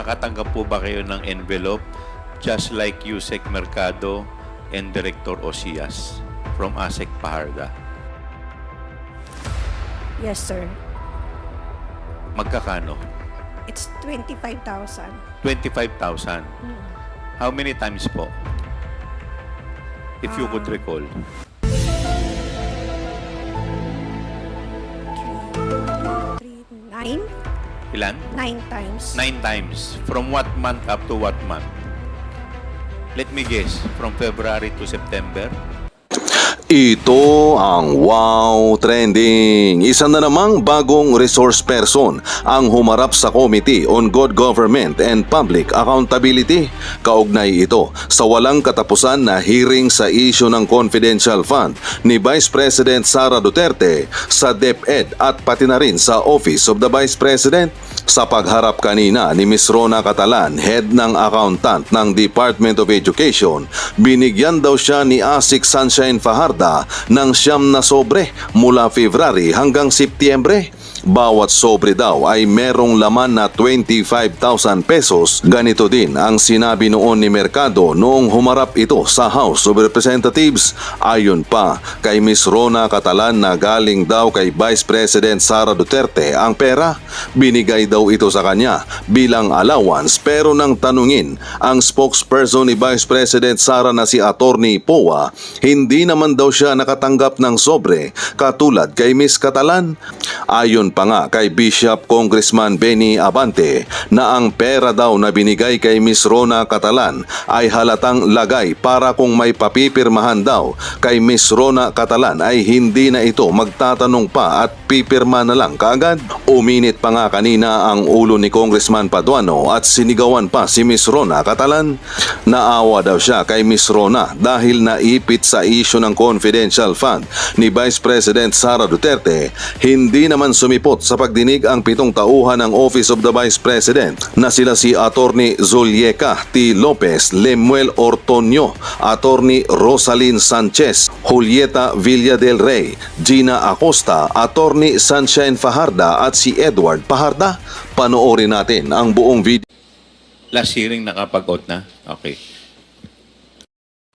Nakatanggap po ba kayo ng envelope just like Yusek Mercado and Director Osias from ASEC Paharda? Yes, sir. Magkakano? It's 25,000. 25,000. How many times po? If you could recall. 9? Ilan? 9 times. 9 times. From what month up to what month? Let me guess. From February to September? Ito ang Wow Trending. Isa na namang bagong resource person ang humarap sa Committee on Good Government and Public Accountability. Kaugnay ito sa walang katapusan na hearing sa issue ng confidential fund ni Vice President Sara Duterte sa DepEd at pati na rin sa Office of the Vice President. Sa pagharap kanina ni Ms. Rona Catalan, head ng accountant ng Department of Education, binigyan daw siya ni ASIC Sunshine Fajarda ng 9 na sobre mula February hanggang Setyembre. Bawat sobre daw ay merong laman na 25,000 pesos. Ganito din ang sinabi noon ni Mercado noong humarap ito sa House of Representatives. Ayon pa kay Ms. Rona Catalan na galing daw kay Vice President Sara Duterte ang pera. Binigay daw ito sa kanya bilang allowance, pero nang tanungin ang spokesperson ni Vice President Sara na si Attorney Powa, hindi naman daw siya nakatanggap ng sobre katulad kay Ms. Catalan. Ayon pa nga kay Bishop Congressman Benny Abante na ang pera daw na binigay kay Ms. Rona Catalan ay halatang lagay para kung may papipirmahan daw kay Ms. Rona Catalan ay hindi na ito magtatanong pa at pipirma na lang kaagad. Uminit pa nga kanina ang ulo ni Congressman Paduano at sinigawan pa si Ms. Rona Catalan. Naawa daw siya kay Ms. Rona dahil naipit sa issue ng confidential fund ni Vice President Sara Duterte. Hindi naman sumipot sa pagdinig ang 7 tauhan ng Office of the Vice President na sila si Attorney Zulieca T. Lopez, Lemuel Ortonio, Attorney Rosalyn Sanchez, Julieta Villa del Rey, Gina Acosta, Attorney Sunshine Fajarda at si Edward Fajarda. Panoorin natin ang buong video. Last hearing nakapag-out na? Okay.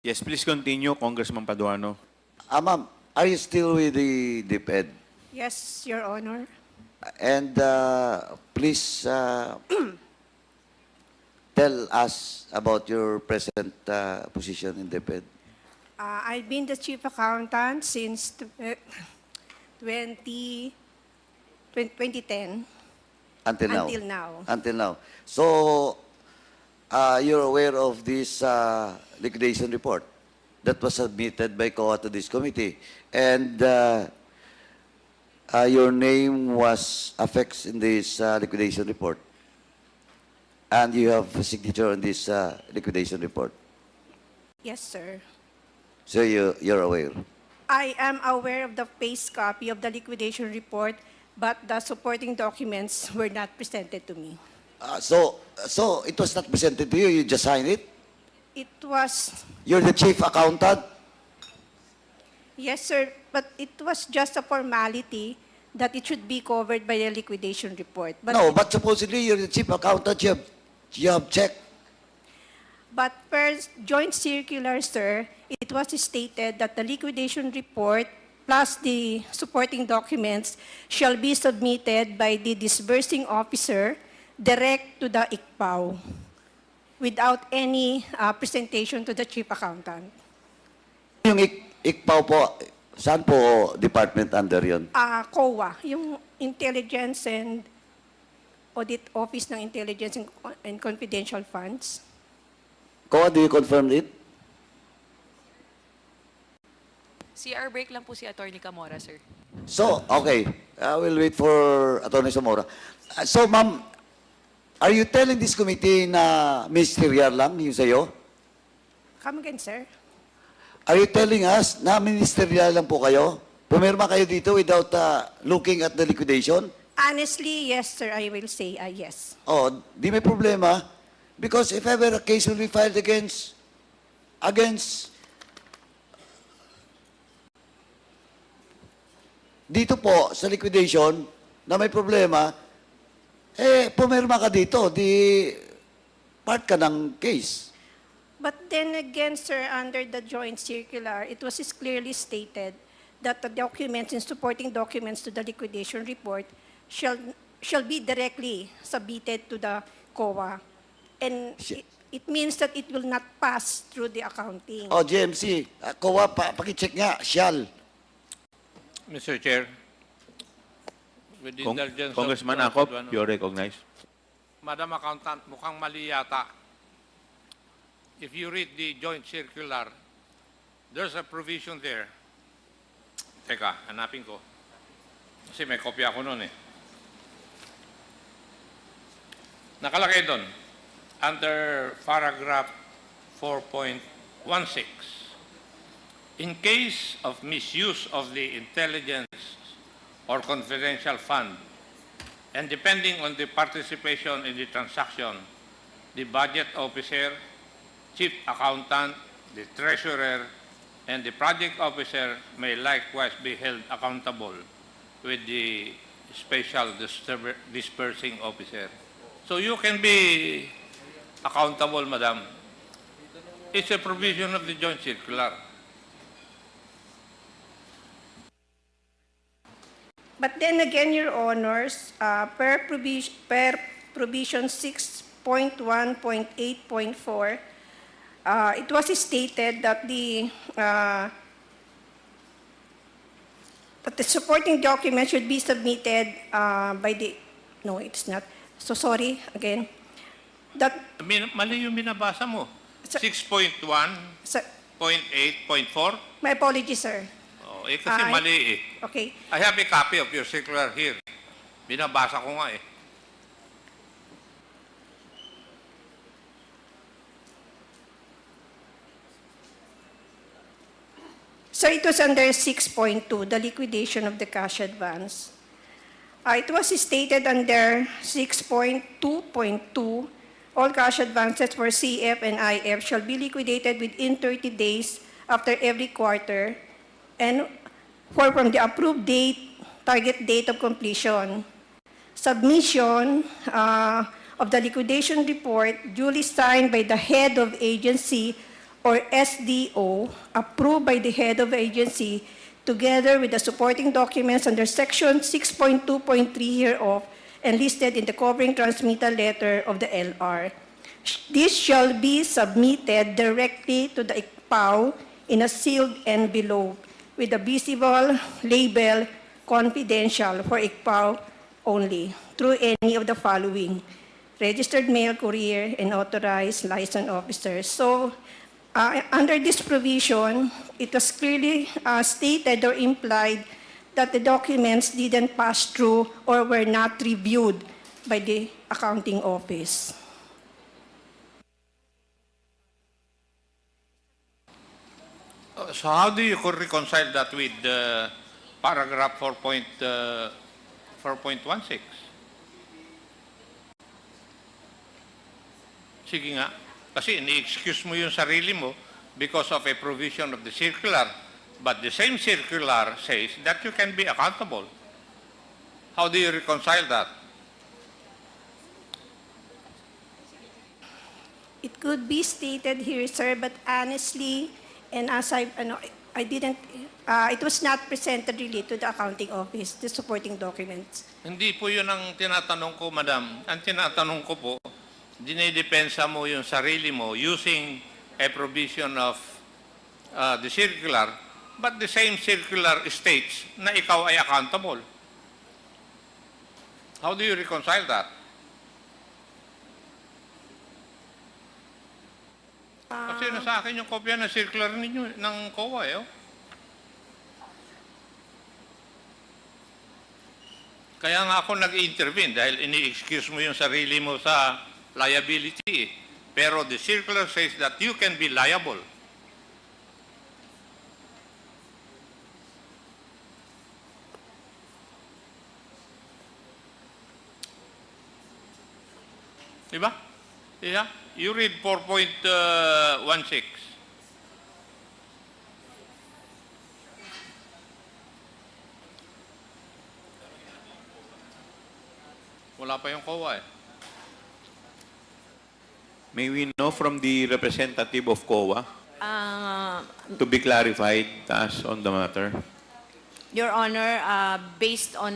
Yes, please continue, Congressman Paduano. Ma'am, are you still with the DepEd? Yes, Your Honor. And please tell us about your present position in DepEd. I've been the chief accountant since 2010 Until now? until now. Until now. So, you're aware of this liquidation report that was submitted by COA to this committee. And your name was affixed in this liquidation report. And you have a signature on this liquidation report. Yes, sir. So you're aware. I am aware of the face copy of the liquidation report, but the supporting documents were not presented to me. So it was not presented to you, you just signed it? It was, You're the chief accountant? yes, sir, but it was just a formality that it should be covered by a liquidation report. But No, but supposedly you're the chief accountant, you have checked. But per joint circular, sir, it was stated that the liquidation report plus the supporting documents shall be submitted by the disbursing officer direct to the ICPAO without any presentation to the chief accountant. Yung ICPAO po, saan po department under yun? COA, yung Intelligence and Audit Office ng Intelligence and Confidential Funds. COA, do you confirm it? CR break lang po si Attorney Camora, sir. So, okay. I will wait for Atty. Zamora. So, ma'am, are you telling this committee na ministerial lang yung sa'yo? Come again, sir. Are you telling us na ministerial lang po kayo? Pumirma kayo dito without looking at the liquidation? Honestly, yes, sir, I will say yes. Oh, di may problema. Because if ever a case will be filed against dito po sa liquidation na may problema, pumirma ka dito. Di part ka ng case. But then again, sir, under the joint circular, it was clearly stated that the documents and supporting documents to the liquidation report shall be directly submitted to the COA. And it means that it will not pass through the accounting. O, GMC, COA, pakicheck nga, shall. Mr. Chair, with the indulgence Congressman of Acop, One- you're recognized. Madam Accountant, mukhang mali yata. If you read the joint circular, there's a provision there. Teka, hanapin ko. Kasi may kopya ako nun eh. Nakalagay doon, under paragraph 4.16, in case of misuse of the intelligence or confidential fund, and depending on the participation in the transaction, the budget officer, chief accountant, the treasurer, and the project officer may likewise be held accountable with the special dispersing officer. So you can be accountable, madam. It's a provision of the joint circular. But then again, Your Honors, per provision 6.1.8.4, it was stated that the supporting document should be submitted by the, no, it's not. So sorry, again. That, Mali yung binabasa mo. Sir- 6.1.8.4? sir, my apologies, sir. Oh, eh kasi Ay. mali eh. Okay. I have a copy of your circular here. Binabasa ko nga eh. So it was under 6.2, the liquidation of the cash advance. It was stated under 6.2.2, all cash advances for CF and IF shall be liquidated within 30 days after every quarter and from the approved date, target date of completion. Submission of the liquidation report duly signed by the head of agency or SDO, approved by the head of agency, together with the supporting documents under section 6.2.3 hereof and listed in the covering transmittal letter of the LR. This shall be submitted directly to the ICPAO in a sealed envelope with a visible label confidential for ICPAO only through any of the following: registered mail courier and authorized license officers. So, under this provision, it was clearly stated or implied that the documents didn't pass through or were not reviewed by the accounting office. So how do you reconcile that with paragraph 4.16? Sige nga. Kasi ini-excuse mo yung sarili mo because of a provision of the circular. But the same circular says that you can be accountable. How do you reconcile that? It could be stated here, sir, but honestly, and as I didn't, it was not presented really to the accounting office, the supporting documents. Hindi po yun ang tinatanong ko, madam. Ang tinatanong ko po, dinidepensa mo yung sarili mo using a provision of the circular, but the same circular states na ikaw ay accountable. How do you reconcile that? Kasi nasa akin yung kopya ng circular ninyo, ng COA eh. Oh. Kaya nga ako nag-intervene dahil ini-excuse mo yung sarili mo sa liability eh. Pero the circular says that you can be liable. Diba? Yeah. You read 4.16. Wala pa yung COA eh. May we know from the representative of COA Uh, to be clarified as on the matter? Your Honor, based on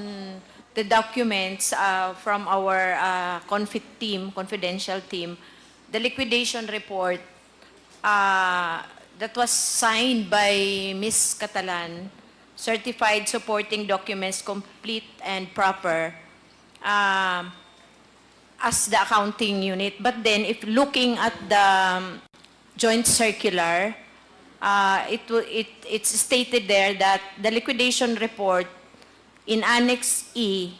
the documents from our confidential team, the liquidation report that was signed by Ms. Catalan, certified supporting documents complete and proper, as the accounting unit. But then, if looking at the joint circular, it's stated there that the liquidation report in Annex E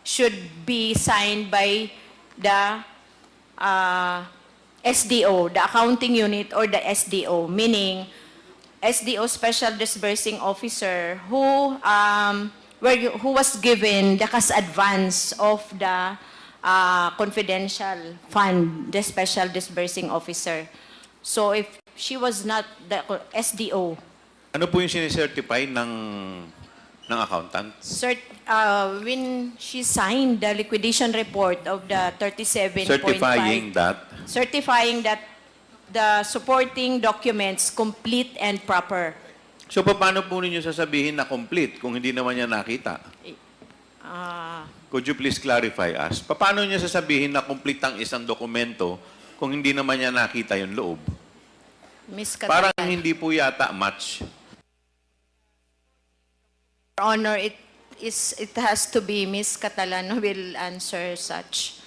should be signed by the SDO, the accounting unit, or the SDO, meaning SDO Special Disbursing Officer who was given the cash advance of the confidential fund, the Special Disbursing Officer. So if she was not the SDO, Ano po yung sinicertify ng accountant? when she signed the liquidation report of the 37.5, Certifying that. the supporting documents complete and proper. So, paano po ninyo sasabihin na complete kung hindi naman niya nakita? Could you please clarify us? Paano niya sasabihin na complete ang isang dokumento kung hindi naman niya nakita yung loob? Ms. Parang Catalan, hindi po yata match. Your Honor, it has to be Ms. Catalan who will answer such.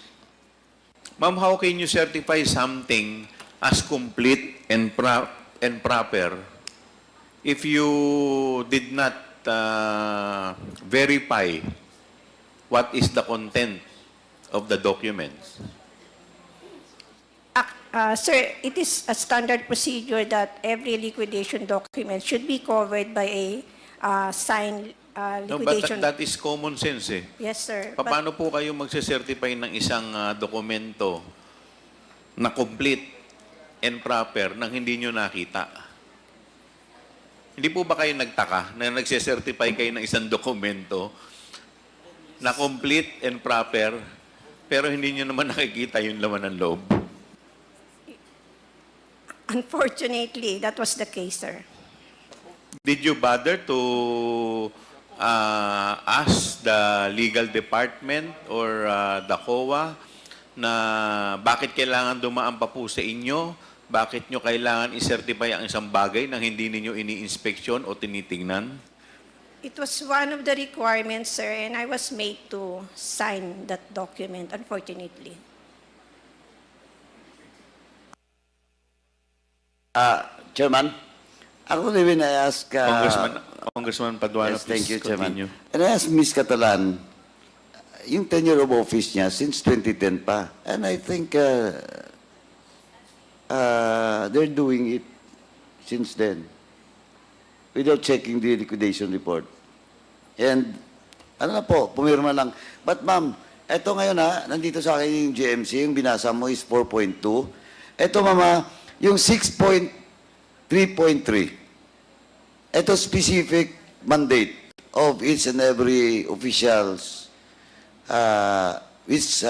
Ma'am, how can you certify something as complete and proper if you did not verify what is the content of the documents? Sir, it is a standard procedure that every liquidation document should be covered by a signed No, but liquidation. that is common sense eh. Yes, sir. Paano po kayo magse-certify ng isang dokumento na complete and proper nang hindi nyo nakita? Hindi po ba kayo nagtaka na nagse-certify kayo ng isang dokumento na complete and proper pero hindi nyo naman nakikita yung laman ng loob? Unfortunately, that was the case, sir. Did you bother to ask the legal department or the COA na bakit kailangan dumaan pa po sa inyo? Bakit nyo kailangan i-certify ang isang bagay nang hindi ninyo ini-inspeksyon o tinitingnan? It was one of the requirements, sir, and I was made to sign that document, unfortunately. Chairman, ako rin I ask... Congressman Paduano, yes, thank you, please continue. Chairman. And I asked Ms. Catalan, yung tenure of office niya since 2010 pa. And I think they're doing it since then without checking the liquidation report. And ano na po, pumirma lang. But ma'am, eto ngayon nandito sa akin yung GMC, yung binasa mo is 4.2. Eto mama, yung 6.3.3. Ito specific mandate of each and every officials which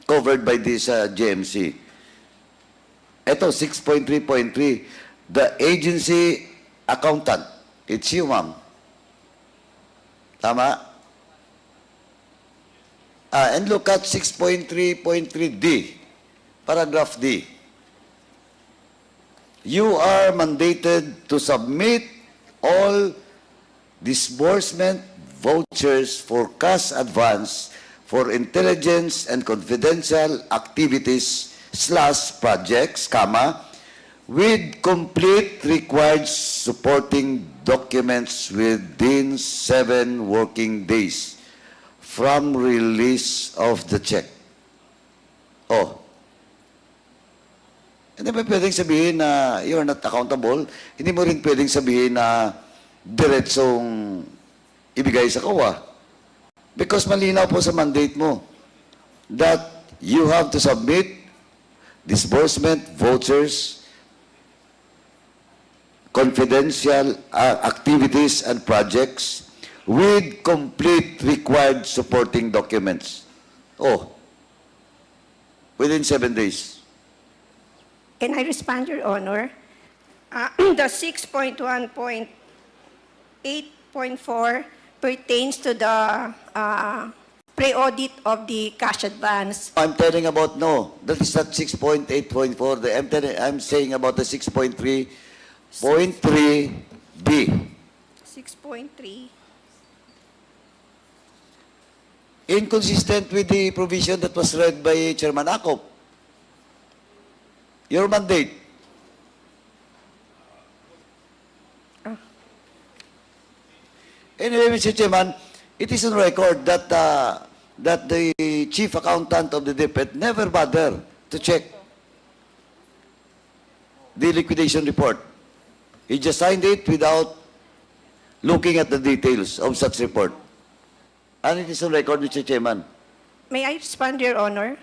covered by this GMC. Ito, 6.3.3, the agency accountant. It's you, ma'am. Tama? And look at 6.3.3D, paragraph D. You are mandated to submit all disbursement vouchers for cash advance for intelligence and confidential activities / projects, with complete required supporting documents within 7 working days from release of the check. Oh. Hindi ba pwedeng sabihin na you're not accountable? Hindi mo rin pwedeng sabihin na diretsong ibigay sa COA. Because malinaw po sa mandate mo that you have to submit disbursement vouchers, confidential activities and projects with complete required supporting documents. Oh, within 7 days. Can I respond, Your Honor? The 6.1.8.4 pertains to the pre-audit of the cash advance. I'm telling about, no, that is not 6.8.4. I'm saying about the 6.3.3B. 6.3. Inconsistent with the provision that was read by Chairman Akop. Your mandate. Anyway, Mr. Chairman, it is on record that that the chief accountant of the DepEd never bothered to check the liquidation report. He just signed it without looking at the details of such report. And it is on record, Mr. Chairman. May I respond, Your Honor?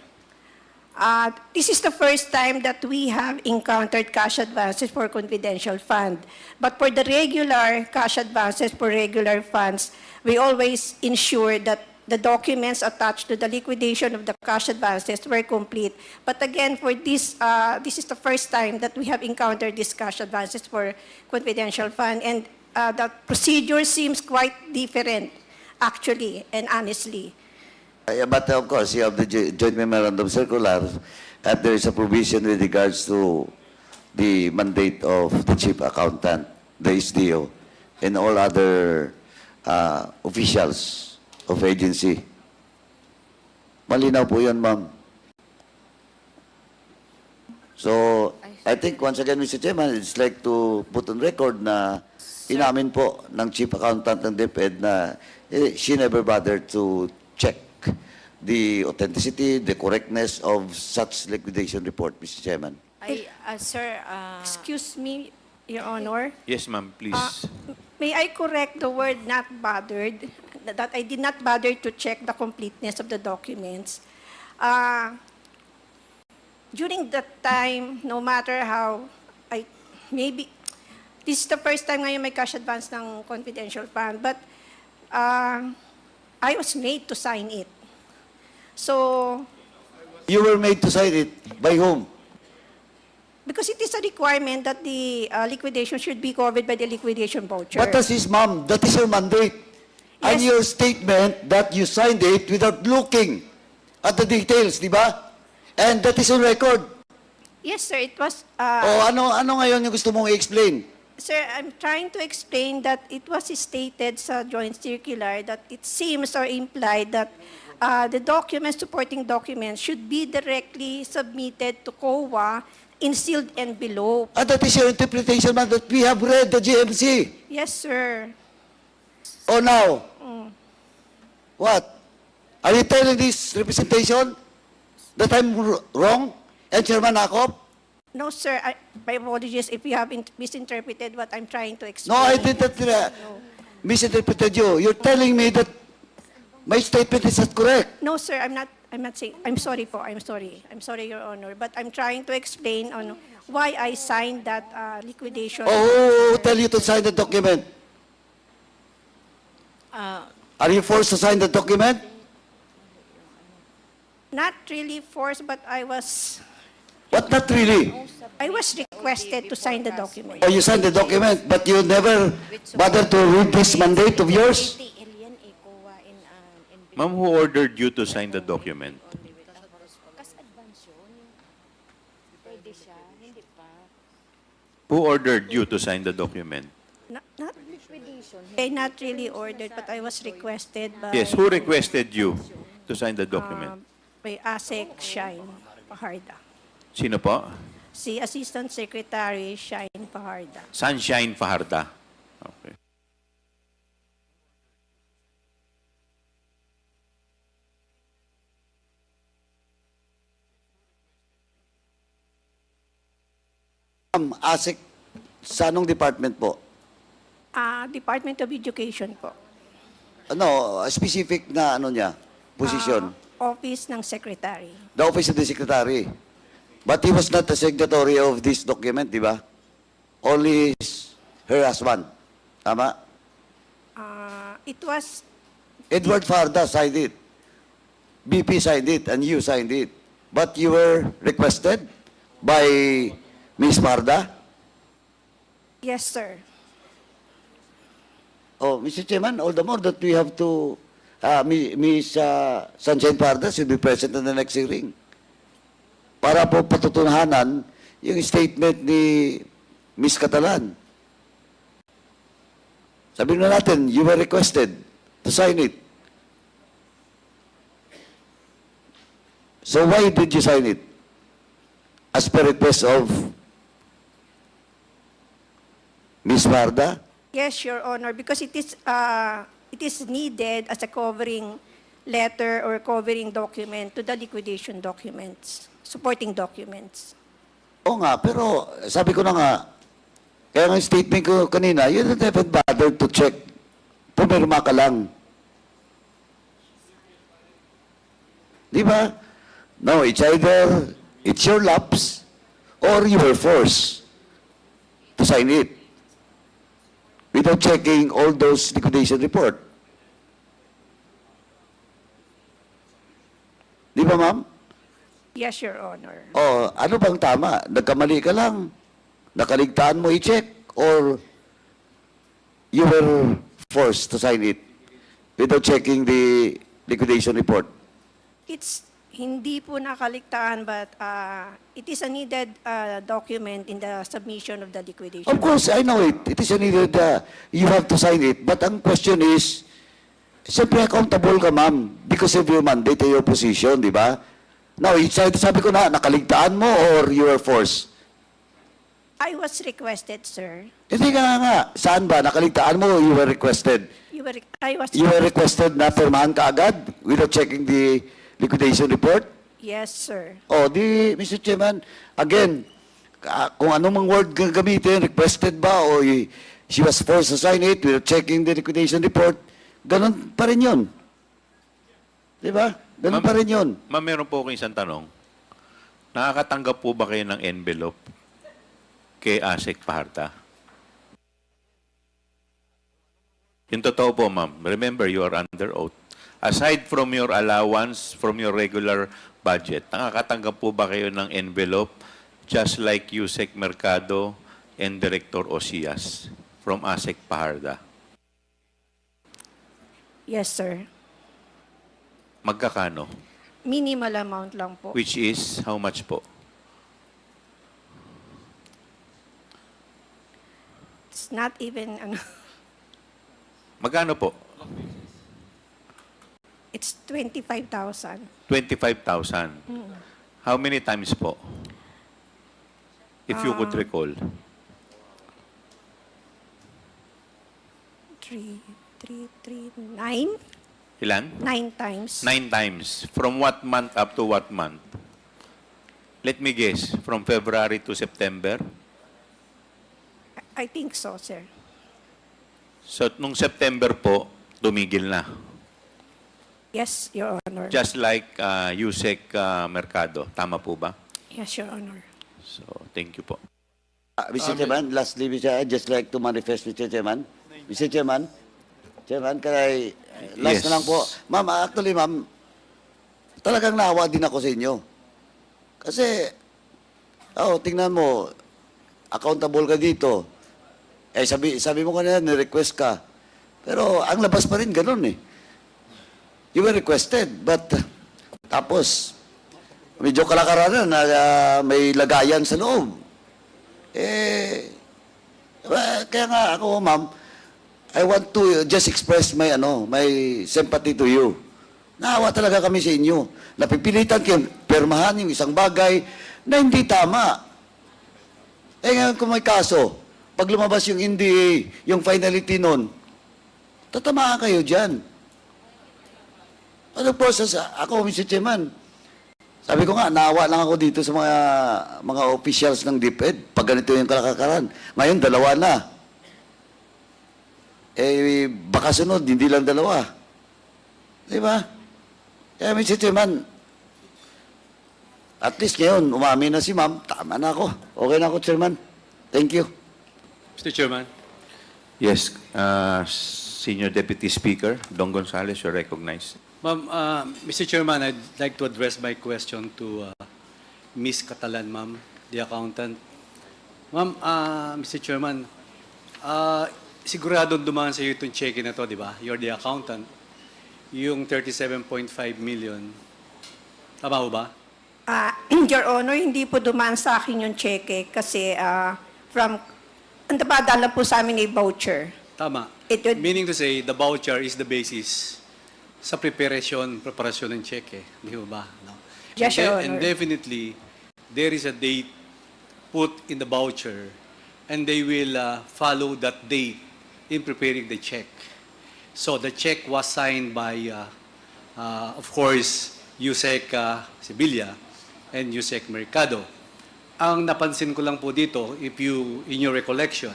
This is the first time that we have encountered cash advances for confidential fund. But for the regular cash advances for regular funds, we always ensure that the documents attached to the liquidation of the cash advances were complete. But again, for this, this is the first time that we have encountered these cash advances for confidential fund. And the procedure seems quite different, actually and honestly. But of course, you have the joint memorandum circular, and there is a provision with regards to the mandate of the chief accountant, the SDO, and all other officials of agency. Malinaw po yun, ma'am. So, I think once again, Mr. Chairman, it's like to put on record na inamin po ng chief accountant ng DepEd na she never bothered to check the authenticity, the correctness of such liquidation report, Mr. Chairman. Sir, Excuse me, Your Honor. Yes, ma'am, please. May I correct the word "not bothered"? That I did not bother to check the completeness of the documents. During that time, no matter how, maybe, this is the first time ngayon may cash advance ng confidential fund, but I was made to sign it. So, You were made to sign it. By whom? because it is a requirement that the liquidation should be covered by the liquidation voucher. But that is, ma'am, that is your mandate. And Yes. your statement that you signed it without looking at the details, di ba? And that is on record. Yes, sir, it was... O ano ngayon yung gusto mong i-explain? Sir, I'm trying to explain that it was stated sa joint circular that it seems or implied that the documents, supporting documents, should be directly submitted to COA in sealed envelope. And that is your interpretation, ma'am, that we have read the GMC. Yes, sir. O now? What? Are you telling this representation that I'm wrong? And Chairman Akop? No, sir, my apologies if you have misinterpreted what I'm trying to explain. No, I didn't misinterpreted you. You're telling me that my statement is not correct. No, sir, I'm not saying, I'm sorry po, I'm sorry, Your Honor, but I'm trying to explain on why I signed that liquidation. Oh, who tell you to sign the document? Are you forced to sign the document? Not really forced, but I was But not really. requested to sign the document. Oh, you signed the document, but you never bothered to read this mandate of yours? Ma'am, who ordered you to sign the document? Who ordered you to sign the document? Not really ordered, but I was requested by... Yes, who requested you to sign the document? By ASEC Shine Paharda. Sino po? Si Assistant Secretary Shine Paharda. Sunshine Fajarda. Okay. ASIC, sa anong department po? Department of Education po. Ano, specific na ano niya, position? Office ng Secretary. The office of the secretary. But he was not the signatory of this document, di ba? Only her husband. Tama? It was... Edward Farda signed it. BP signed it, and you signed it. But you were requested by Miss Marda? Yes, sir. Oh, Mr. Chairman, all the more that we have to, Miss Sunshine Parda should be present in the next hearing. Para po patutunahanan yung statement ni Miss Catalan. Sabihin na natin, you were requested to sign it. So why did you sign it? As per request of Miss Marda? Yes, Your Honor, because it is needed as a covering letter or covering document to the liquidation documents, supporting documents. Oo nga, pero sabi ko na nga, kaya nga yung statement ko kanina, you don't even bother to check. Pumirma ka lang. Di ba? No, it's either it's your lapse or you were forced to sign it without checking all those liquidation report. Di ba, ma'am? Yes, Your Honor. O, ano bang tama? Nagkamali ka lang? Nakaligtaan mo i-check? Or you were forced to sign it without checking the liquidation report? It's hindi po nakaligtaan, but it is a needed document in the submission of the liquidation. Of course, I know it. It is needed, you have to sign it. But ang question is, siyempre accountable ka, ma'am, because of your mandate and your position, di ba? Now, sabi ko na, nakaligtaan mo or you were forced? I was requested, sir. Hindi nga. Saan ba? Nakaligtaan mo or you were requested? You were requested na pirmahan ka agad without checking the liquidation report? Yes, sir. O, Mr. Chairman, again, kung anong word gamitin, requested ba o she was forced to sign it without checking the liquidation report, ganun pa rin yun. Di ba? Ganun pa rin yun. Ma'am, meron po akong isang tanong. Nakakatanggap po ba kayo ng envelope kay ASEC Paharta? Yung totoo po, ma'am. Remember, you are under oath. Aside from your allowance, from your regular budget, nakakatanggap po ba kayo ng envelope just like Yusek Mercado and Director Osias from ASEC Paharda? Yes, sir. Magkakano? Minimal amount lang po. Which is, how much po? It's not even, Magkano po? it's 25,000. 25,000. How many times po? If you could recall. 9? Ilan? 9 times. 9 times. From what month up to what month? Let me guess. From February to September? I think so, sir. So, nung September po, tumigil na. Yes, Your Honor. Just like Yusek Mercado. Tama po ba? Yes, Your Honor. So, thank you po. Mr. Chairman, lastly, I'd just like to manifest, Mr. Chairman. Mr. Chairman, can I, last Yes. na lang po. Ma'am, actually, ma'am, talagang naawa din ako sa inyo. Kasi, tingnan mo, accountable ka dito. Eh, sabi mo kanina, ni-request ka. Pero, ang labas pa rin, ganun eh. You were requested, but, tapos, medyo kalakaran na may lagayan sa loob. Kaya nga ako, ma'am, I want to just express my sympathy to you. Naawa talaga kami sa inyo. Napipilitan kayong pirmahan yung isang bagay na hindi tama. Ngayon kung may kaso, pag lumabas yung NDA, yung finality nun, tatamaan kayo dyan. Ano process? Ako, Mr. Chairman, sabi ko nga, naawa lang ako dito sa mga officials ng DepEd. Pag ganito yung kalakaran. Ngayon, 2 na. Baka sunod, hindi lang 2. Di ba? Kaya, Mr. Chairman, at least ngayon, umamin na si ma'am, tama na ako. Okay na ako, Chairman. Thank you. Mr. Chairman. Yes, Senior Deputy Speaker, Don Gonzales, you're recognized. Ma'am, Mr. Chairman, I'd like to address my question to Ms. Catalan, ma'am, the accountant. Ma'am, Mr. Chairman, sigurado dumaan sa iyo itong cheque na to, di ba? You're the accountant. Yung 37.5 million. Tama ho ba? Your Honor, hindi po dumaan sa akin yung cheque kasi ang napadala po sa amin ay voucher. Tama. It would- Meaning to say, the voucher is the basis sa preparasyon ng cheque. Di ho ba? No? Yes, Your And Honor. definitely, there is a date put in the voucher and they will follow that date in preparing the check. So the check was signed by, of course, Yusek Sibilia and Yusek Mercado. Ang napansin ko lang po dito, in your recollection,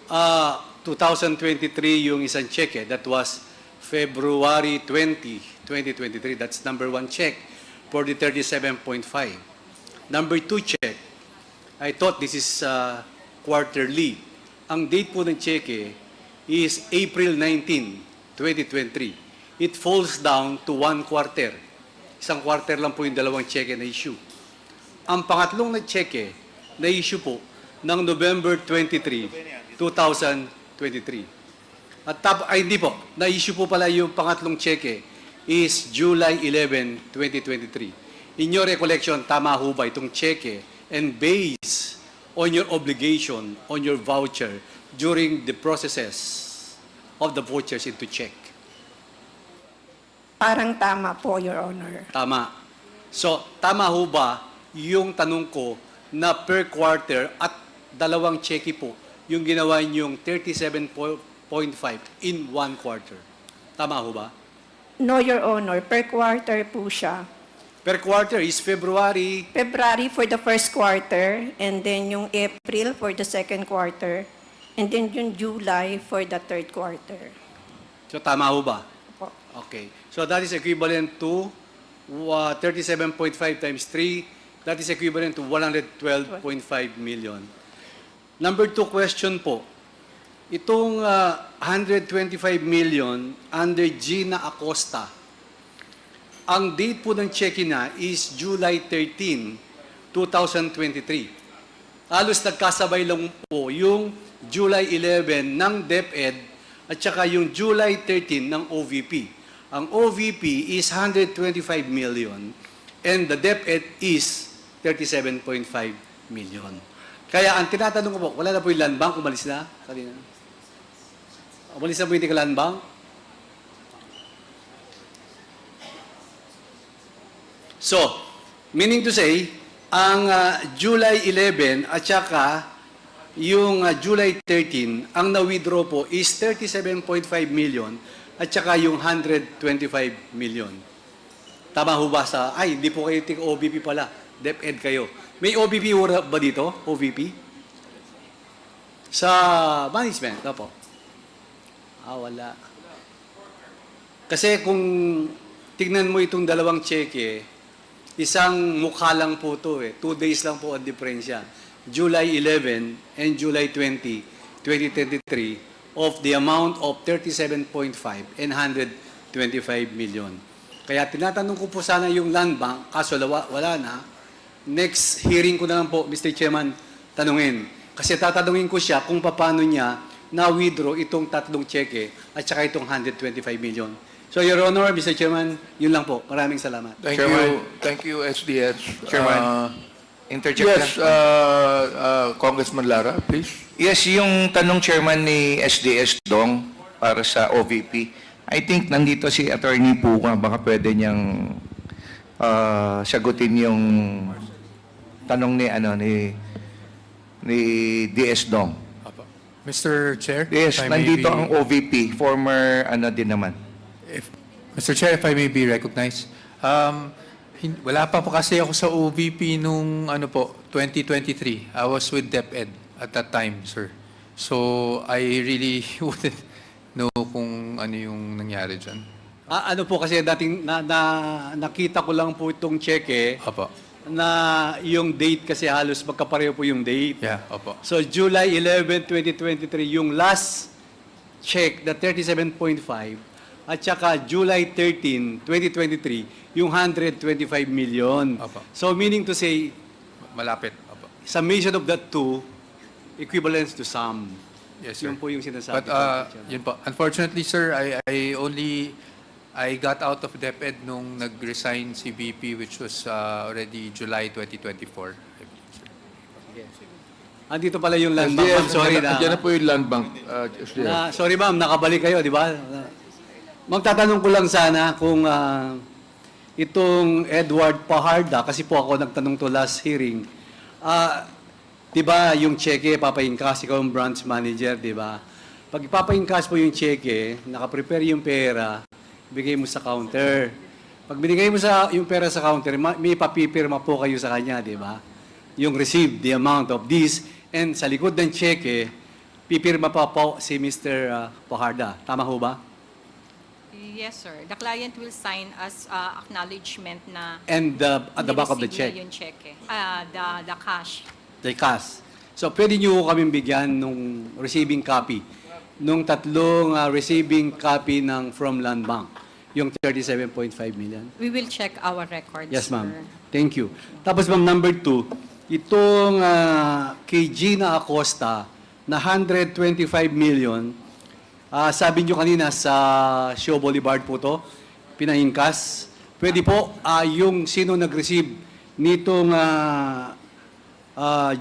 2023 yung isang check, that was February 20, 2023. That's number 1 check for the 37.5. Number 2 check, I thought this is quarterly. Ang date po ng cheque is April 19, 2023. It falls down to 1 quarter. Isang quarter lang po yung dalawang cheque na issue. Ang pangatlong na cheque na issue po ng November 23, 2023. At hindi po, na issue po pala yung pangatlong cheque is July 11, 2023. In your recollection, tama ho ba itong cheque and based on your obligation, on your voucher during the processes of the vouchers into check? Parang tama po, Your Honor. Tama. So, tama ho ba yung tanong ko na per quarter at dalawang cheque po yung ginawa niyong 37.5 in 1 quarter? Tama ho ba? No, Your Honor. Per quarter po siya. Per quarter is February. February for the first quarter, and then yung April for the second quarter, and then yung July for the third quarter. So, tama ho ba? Opo. Okay. So, that is equivalent to 37.5 times 3. That is equivalent to 112.5 million. Number 2 question po. Itong 125 million under Gina Acosta, ang date po ng cheque na is July 13, 2023. Halos nagkasabay lang po yung July 11 ng DepEd at saka yung July 13 ng OVP. Ang OVP is 125 million and the DepEd is 37.5 million. Kaya ang tinatanong ko po, wala na po yung land bank, umalis na? Kanina. Umalis na po yung tika land bank? So, meaning to say, ang July 11 at saka yung July 13, ang na-withdraw po is 37.5 million at saka yung 125 million. Tama ho ba sa, ay, hindi po kayo tika OVP pala, DepEd kayo. May OVP ba dito? OVP? Sa management, po. Wala. Kasi kung tignan mo itong dalawang cheque, isang mukha lang po ito 2 days lang po ang diferensya. July 11 and July 20, 2023 of the amount of 37.5 and 125 million. Kaya tinatanong ko po sana yung land bank, kaso wala na. Next hearing ko na lang po, Mr. Chairman, tanungin. Kasi tatanungin ko siya kung paano niya na-withdraw itong 3 cheque at saka itong 125 million. So, Your Honor, Mr. Chairman, yun lang po. Maraming salamat. Thank you, SDS. Chairman, interject Yes, lang. Congressman Lara, please. Yes, yung tanong chairman ni SDS Dong para sa OVP, I think nandito si Attorney Puga, baka pwede niyang sagutin yung tanong ni DS Dong. Mr. Chair? Yes, if I may nandito be- ang OVP, former din naman. Mr. Chair, if I may be recognized. Wala pa po kasi ako sa OVP nung 2023. I was with DepEd at that time, sir. So, I really wouldn't know kung ano yung nangyari dyan. Ano po kasi dating nakita ko lang po itong cheque Opo. na yung date kasi halos magkapareho po yung date. Yeah, opo. So July 11, 2023, yung last check, the 37.5, at saka July 13, 2023, yung 125 million. Opo. So meaning to say, Malapit. Opo. summation of that two equivalents to sum. Yes, sir. Yun po yung sinasabi But ko, Mr. Chairman. yun po. Unfortunately, sir, I got out of DepEd nung nag-resign si VP, which was already July 2024. I believe, sir. Andito pala yung land bank. Ma'am, sorry na. Diyan na po yung land bank, SDR. Sorry ma'am, nakabalik kayo, di ba? Magtatanong ko lang sana kung itong Edward Paharda, kasi po ako nagtanong to last hearing, di ba yung cheque, papaingkas, ikaw yung branch manager, di ba? Pag ipapaingkas mo yung cheque, nakaprepare yung pera, bigay mo sa counter. Pag binigay mo yung pera sa counter, may papipirma po kayo sa kanya, di ba? Yung received, the amount of this, and sa likod ng cheque, pipirma pa po si Mr. Paharda. Tama ho ba? Yes, sir. The client will sign as acknowledgement na And at the back of the check, niya yung cheque. The cash. the cash. So, pwede nyo kaming bigyan nung receiving copy, nung tatlong receiving copy ng from Land Bank, yung 37.5 million. We will check our records, Yes, ma'am. sir. Thank you. Tapos, ma'am, number 2, itong kay Gina Acosta na 125 million, sabi nyo kanina sa Show Boulevard po to, pinaingkas. Pwede po, yung sino nag-receive nitong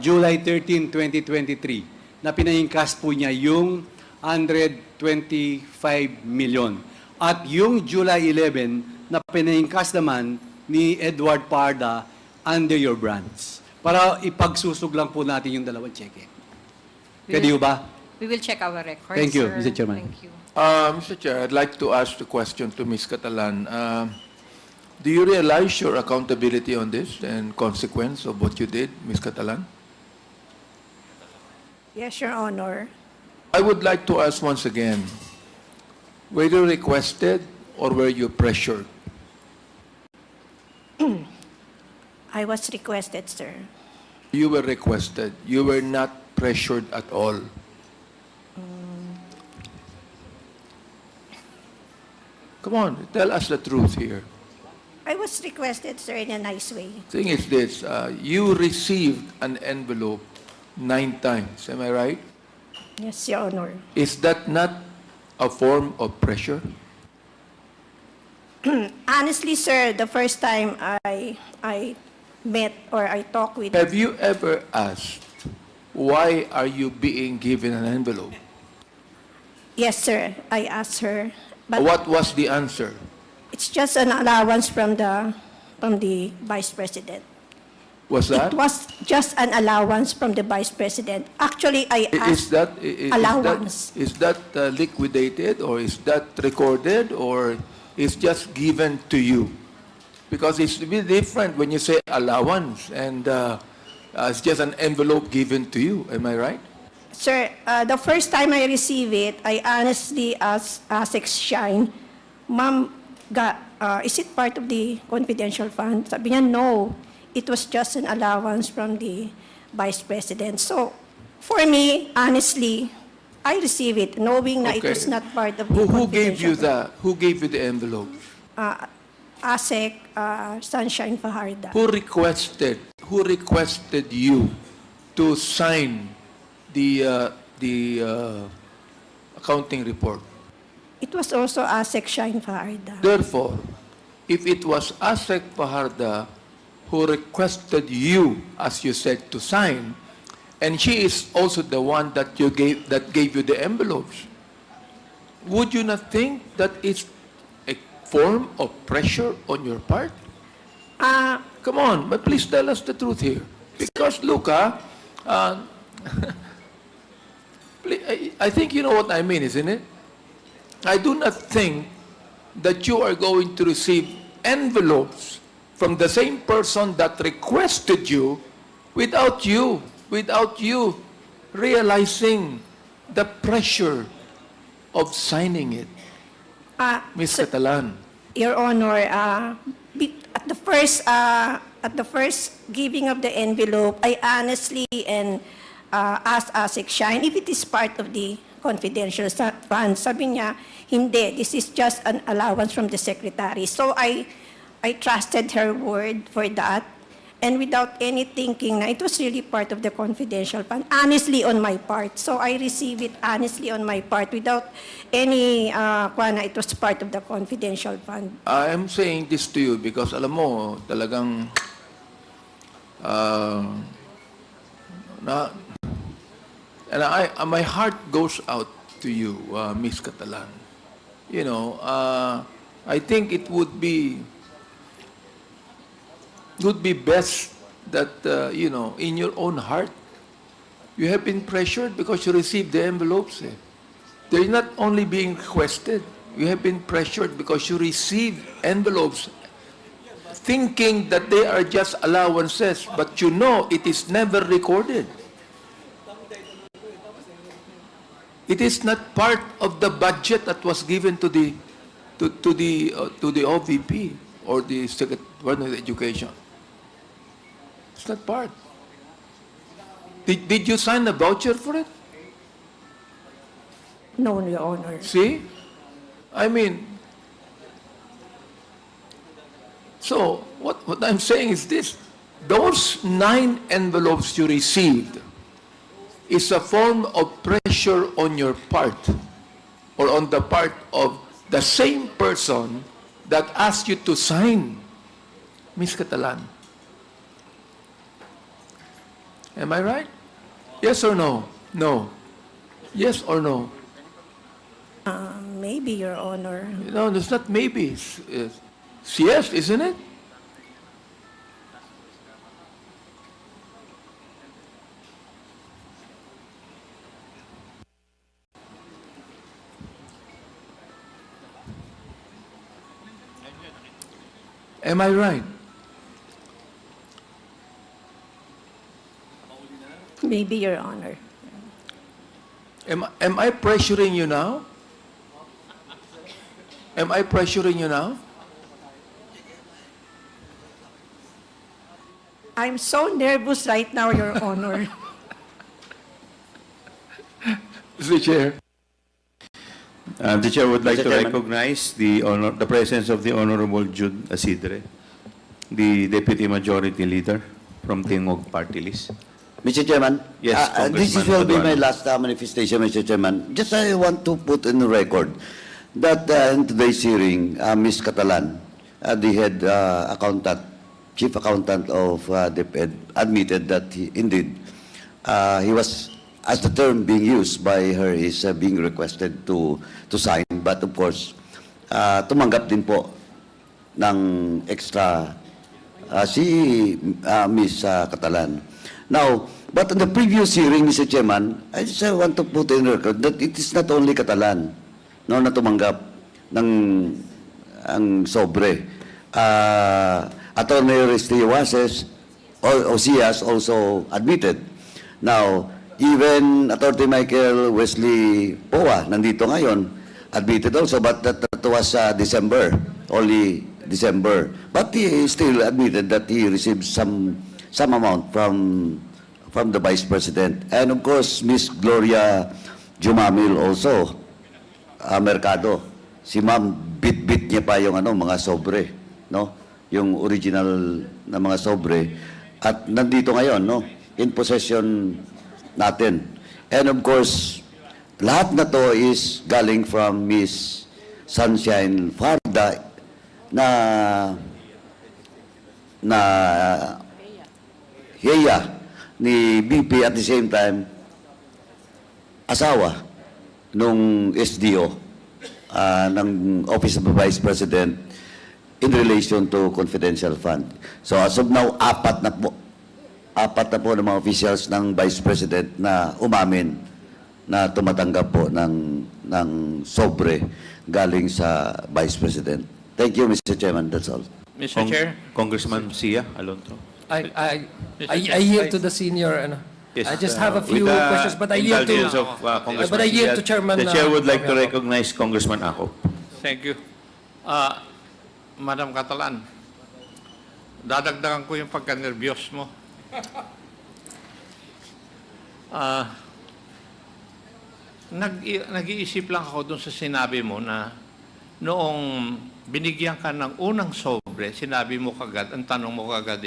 July 13, 2023, na pinaingkas po niya yung 125 million. At yung July 11, na pinaingkas naman ni Edward Parda under your branch. Para ipagsusog lang po natin yung dalawang cheque. Pwede ba? We will check our records, Thank you, sir. Mr. Chairman. Thank you. Mr. Chair, I'd like to ask the question to Ms. Catalan. Do you realize your accountability on this and consequence of what you did, Ms. Catalan? Yes, Your Honor. I would like to ask once again, were you requested or were you pressured? I was requested, sir. You were requested. You were not pressured at all. Come on, tell us the truth here. I was requested, sir, in a nice way. Thing is this, you received an envelope 9 times, am I right? Yes, Your Honor. Is that not a form of pressure? Honestly, sir, the first time I met or I talked with... Have you ever asked, why are you being given an envelope? Yes, sir, I asked her. But What was the answer? it's just an allowance from the Vice President. Was that? It was just an allowance from the Vice President. Actually, I Is asked that allowance. is that liquidated or is that recorded or is just given to you? Because it's a bit different when you say allowance and it's just an envelope given to you. Am I right? Sir, the first time I received it, I honestly asked Shine, Ma'am, is it part of the confidential fund? Sabi niya, no. It was just an allowance from the Vice President. So, for me, honestly, I received it knowing that it was not part of the Who gave you confidential Who gave you the envelope? fund. ASEC, Sunshine Fajarda. Who requested you to sign the accounting report? It was also ASEC Shine Fajarda. Therefore, if it was ASEC Paharda who requested you, as you said, to sign, and she is also the one that gave you the envelopes, would you not think that it's a form of pressure on your part? Come on, but please tell us the truth here. Because look, I think you know what I mean, isn't it? I do not think that you are going to receive envelopes from the same person that requested you without you realizing the pressure of signing it. Ms. Catalan. Your Honor, at the first giving of the envelope, I honestly asked ASEC Shine if it is part of the confidential fund. Sabi niya, hindi, this is just an allowance from the secretary. So I trusted her word for that. and without any thinking na it was really part of the confidential fund, honestly on my part. So I received it honestly on my part without any, na it was part of the confidential fund. I am saying this to you because alam mo, talagang and my heart goes out to you, Miss Catalan. You know, I think it would be best that, you know, in your own heart, you have been pressured because you received the envelopes. They're not only being requested. You have been pressured because you received envelopes thinking that they are just allowances, but you know it is never recorded. It is not part of the budget that was given to the OVP or the Secretary of Education. It's not part. Did you sign a voucher for it? No, Your Honor. See? I mean, so what I'm saying is this. Those 9 envelopes you received is a form of pressure on your part or on the part of the same person that asked you to sign. Miss Catalan. Am I right? Yes or no? No. Yes or no? Maybe, Your Honor. No, it's not maybe. It's yes, isn't it? Am I right? Maybe, Your Honor. Am I pressuring you now? Am I pressuring you now? I'm so nervous right now, Your Honor. Mr. Chair. The Chair would like Mr. to Chairman. recognize the presence of the Honorable Jude Asidre, the Deputy Majority Leader from Tingog Party List. Mr. Chairman, Yes, this Congressman will be my Paduano. last manifestation, Mr. Chairman. Just I want to put in the record that in today's hearing, Ms. Catalan, the head accountant, chief accountant of DepEd, admitted that indeed he was, as the term being used by her is being requested to sign, but of course, tumanggap din po ng extra si Ms. Catalan. Now, but in the previous hearing, Mr. Chairman, I just want to put in record that it is not only Catalan na tumanggap ng ang Sobre. Attorney Restiwases Osias also admitted. Now, even Attorney Michael Wesley Poa, nandito ngayon, admitted also, but that was December, only December. But he still admitted that he received some amount from the Vice President. And of course, Miss Gloria Jumamil also, Mercado. Si Ma'am, bit-bit niya pa yung mga sobre, no? Yung original na mga sobre. At nandito ngayon, no? In possession natin. And of course, lahat na to is galing from Miss Sunshine Farda na heya ni BP at the same time asawa nung SDO ng Office of the Vice President in relation to confidential fund. So as of now, apat na po ng mga officials ng Vice President na umamin na tumatanggap po ng sobre galing sa Vice President. Thank you, Mr. Chairman. That's all. Mr. Chair? Congressman Sia Alonso. I yield to the senior. Yes, I just have a few with the questions, but I yield to. indulgence of, Congressman But I yield Sia, to Chairman. The Chair would like to Bagong. recognize Congressman Ako. Thank you. Madam Catalan, dadagdagan ko yung pagka-nervyos mo. Nag-iisip lang ako dun sa sinabi mo na noong binigyan ka ng unang sobre, sinabi mo kagad, ang tanong mo kagad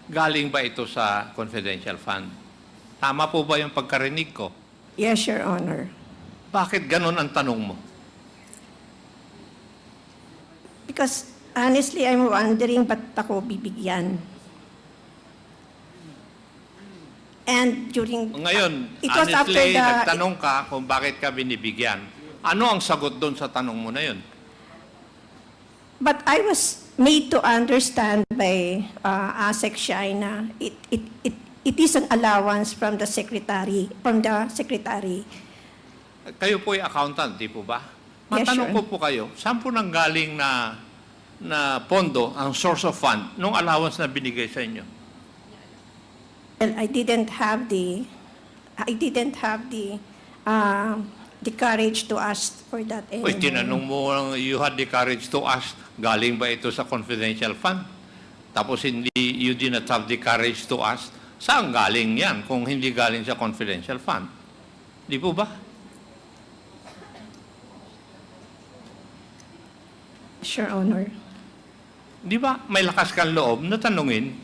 galing ba ito sa confidential fund? Tama po ba yung pagkarinig ko? Yes, Your Honor. Bakit ganun ang tanong mo? Because honestly, I'm wondering ba't ako bibigyan? And during... Ngayon, It was after honestly, the... nagtanong ka kung bakit ka binibigyan. Ano ang sagot doon sa tanong mo na yun? But I was made to understand by ASEC Shai na it is an allowance from the secretary, Kayo po ay accountant, di po ba? Yes, Matanong sure. ko po kayo, saan po nanggaling na pondo, ang source of fund, nung allowance na binigay sa inyo? Well, I didn't have the courage to ask for that anymore. Uy, tinanong mo, you had the courage to ask, galing ba ito sa confidential fund? Tapos you did not have the courage to ask, saan galing yan kung hindi galing sa confidential fund? Di po ba? Sure, Honor. Di ba may lakas kang loob na tanungin,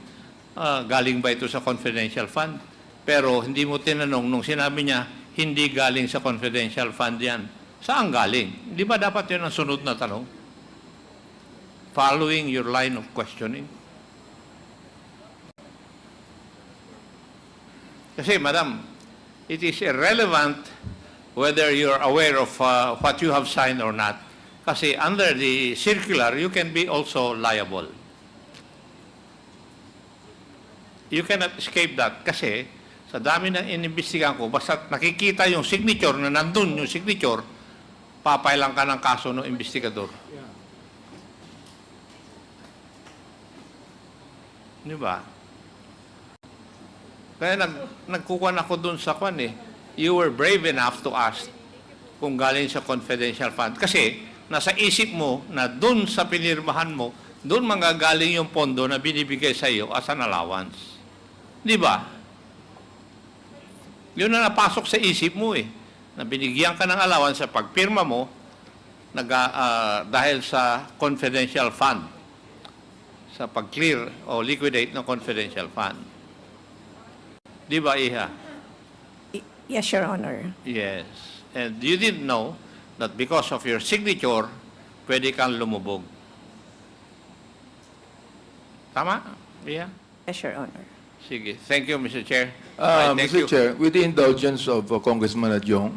galing ba ito sa confidential fund? Pero hindi mo tinanong nung sinabi niya, hindi galing sa confidential fund yan. Saan galing? Di ba dapat yun ang sunod na tanong? Following your line of questioning. Kasi, madam, it is irrelevant whether you're aware of what you have signed or not. Kasi under the circular, you can be also liable. You cannot escape that kasi sa dami ng inimbestigahan ko, basta nakikita yung signature na nandun yung signature, papailan ka ng kaso ng investigador. Di ba? Kaya nagkukuhan ako dun sa kwan eh. You were brave enough to ask kung galing sa confidential fund. Kasi nasa isip mo na dun sa pinirmahan mo, dun manggagaling yung pondo na binibigay sa iyo as an allowance. Di ba? Yun na napasok sa isip mo eh. Na binigyan ka ng allowance sa pagpirma mo dahil sa confidential fund. Sa pag-clear o liquidate ng confidential fund. Di ba, Iha? Yes, Your Honor. Yes. And you didn't know that because of your signature, pwede kang lumubog. Tama? Iha? Yes, Your Honor. Sige. Thank you, Mr. Chair. Thank Mr. you. Chair, with the indulgence of Congressman Adjong,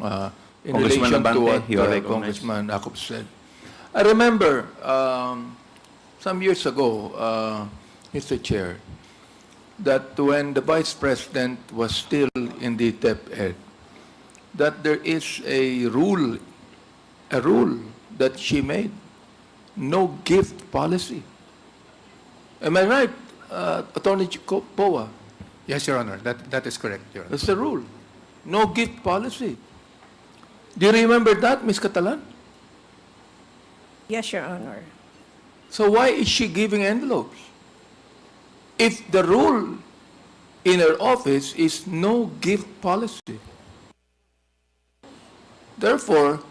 in Congressman relation to Abante, what you are recognized. Congressman Akop said, I remember some years ago, Mr. Chair, that when the Vice President was still in the DepEd, that there is a rule that she made, no gift policy. Am I right, Attorney Poa? Yes, Your Honor. That is correct, Your Honor. That's the rule. No gift policy. Do you remember that, Ms. Catalan? Yes, Your Honor. So why is she giving envelopes? If the rule in her office is no gift policy. Therefore,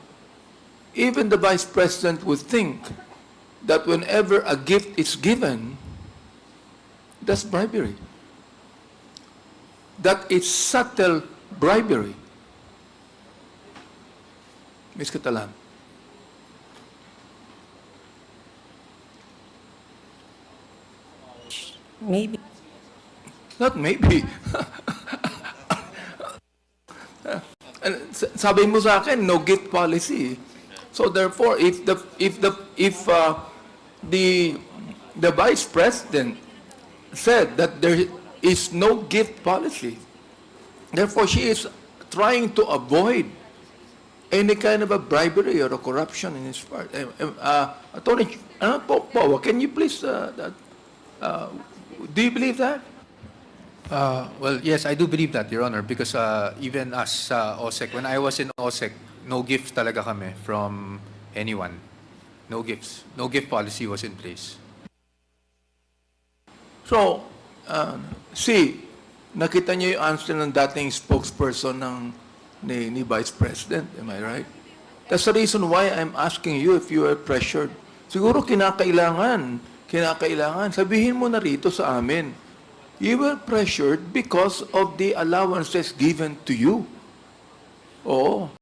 even the Vice President would think that whenever a gift is given, that's bribery. That is subtle bribery. Ms. Catalan. Maybe. Not maybe. Sabi mo sa akin, no gift policy. So therefore, if the Vice President said that there is no gift policy, therefore she is trying to avoid any kind of a bribery or a corruption in his part. Attorney, can you please, do you believe that? Well, yes, I do believe that, Your Honor, because even as OSEC, when I was in OSEC, no gifts talaga kami from anyone. No gifts. No gift policy was in place. So, nakita niyo yung answer ng dating spokesperson ni Vice President, am I right? That's the reason why I'm asking you if you are pressured. Siguro kinakailangan, sabihin mo na rito sa amin You were pressured because of the allowances given to you. Oo.